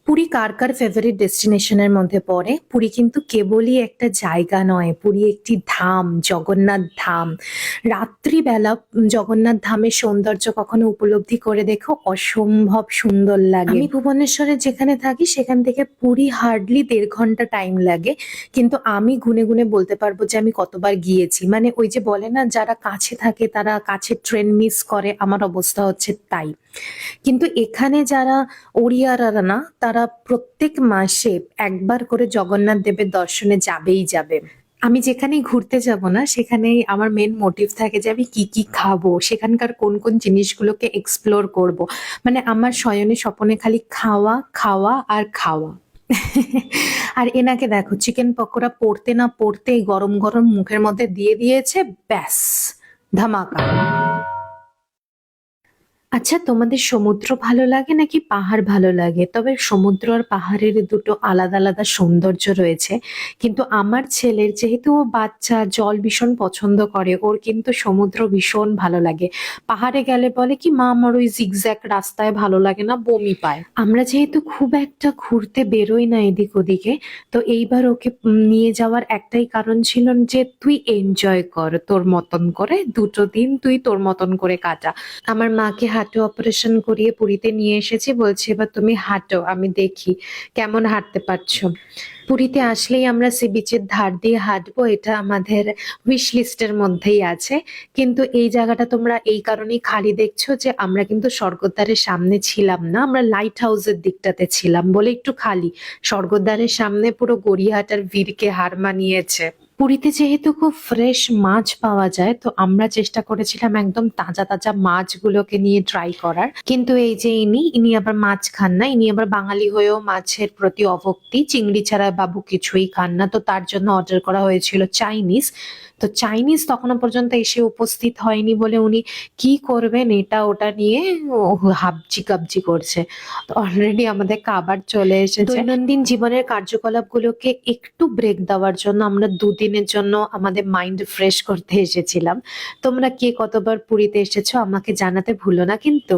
পুরী কার কার favourite ডেস্টিনেশনের মধ্যে পড়ে? পুরী কিন্তু কেবলই একটা জায়গা নয়, পুরী একটি ধাম, জগন্নাথ ধাম। রাত্রিবেলা জগন্নাথ ধামের সৌন্দর্য কখনো উপলব্ধি করে দেখো, অসম্ভব সুন্দর লাগে। আমি ভুবনেশ্বরে যেখানে থাকি সেখান থেকে পুরী হার্ডলি ১.৫ ঘন্টা টাইম লাগে। কিন্তু আমি গুনে গুনে বলতে পারবো যে আমি কতবার গিয়েছি। মানে ওই যে বলে না, যারা কাছে থাকে তারা কাছের ট্রেন মিস করে, আমার অবস্থা হচ্ছে তাই। কিন্তু এখানে যারা ওড়িয়ারা না, তারা প্রত্যেক মাসে একবার করে জগন্নাথ দেবের দর্শনে যাবেই যাবে। আমি যেখানেই ঘুরতে যাব না, সেখানেই আমার মেন মোটিভ থাকে যে আমি কি কি খাবো, সেখানকার কোন কোন জিনিসগুলোকে এক্সপ্লোর করব। মানে আমার শয়নে স্বপনে খালি খাওয়া খাওয়া আর খাওয়া। আর এনাকে দেখো, চিকেন পকোড়া পড়তে না পড়তেই গরম গরম মুখের মধ্যে দিয়ে দিয়েছে, ব্যাস ধামাকা। আচ্ছা, তোমাদের সমুদ্র ভালো লাগে নাকি পাহাড় ভালো লাগে? তবে সমুদ্র আর পাহাড়ের দুটো আলাদা আলাদা সৌন্দর্য রয়েছে। কিন্তু আমার ছেলের, যেহেতু ও বাচ্চা, জল ভীষণ পছন্দ করে, ওর কিন্তু সমুদ্র ভীষণ ভালো লাগে। পাহাড়ে গেলে বলে কি, মা আমার ওই জিগজ্যাগ রাস্তায় ভালো লাগে না, বমি পায়। আমরা যেহেতু খুব একটা ঘুরতে বেরোই না এদিক ওদিকে, তো এইবার ওকে নিয়ে যাওয়ার একটাই কারণ ছিল যে তুই এনজয় কর তোর মতন করে, ২টো দিন তুই তোর মতন করে কাটা। আমার মাকে হাঁটু অপারেশন করিয়ে পুরীতে নিয়ে এসেছি, বলছে এবার তুমি হাঁটো, আমি দেখি কেমন হাঁটতে পারছো। পুরীতে আসলেই আমরা সি বিচের ধার দিয়ে হাঁটবো, এটা আমাদের উইশ লিস্টের মধ্যেই আছে। কিন্তু এই জায়গাটা তোমরা এই কারণেই খালি দেখছো যে আমরা কিন্তু স্বর্গদ্বারের সামনে ছিলাম না, আমরা লাইট হাউসের দিকটাতে ছিলাম বলে একটু খালি। স্বর্গদ্বারের সামনে পুরো গড়িয়াহাট আর ভিড়কে হার মানিয়েছে। পুরীতে যেহেতু খুব ফ্রেশ মাছ পাওয়া যায়, তো আমরা চেষ্টা করেছিলাম একদম তাজা তাজা মাছগুলোকে নিয়ে ট্রাই করার। কিন্তু এই যে ইনি আবার মাছ খান না, ইনি আবার বাঙালি হয়েও মাছের প্রতি অভক্তি, চিংড়ি ছাড়া বাবু কিছুই খান না। তো তার জন্য অর্ডার করা হয়েছিল চাইনিজ। তো চাইনিজ তখনো পর্যন্ত এসে উপস্থিত হয়নি বলে উনি কি করবেন এটা ওটা নিয়ে হাবজি কাবজি করছে। তো অলরেডি আমাদের খাবার চলে এসেছে। দৈনন্দিন জীবনের কার্যকলাপগুলোকে একটু ব্রেক দেওয়ার জন্য আমরা ২ দিনের জন্য আমাদের মাইন্ড ফ্রেশ করতে এসেছিলাম। তোমরা কে কতবার পুরীতে এসেছো আমাকে জানাতে ভুলো না কিন্তু।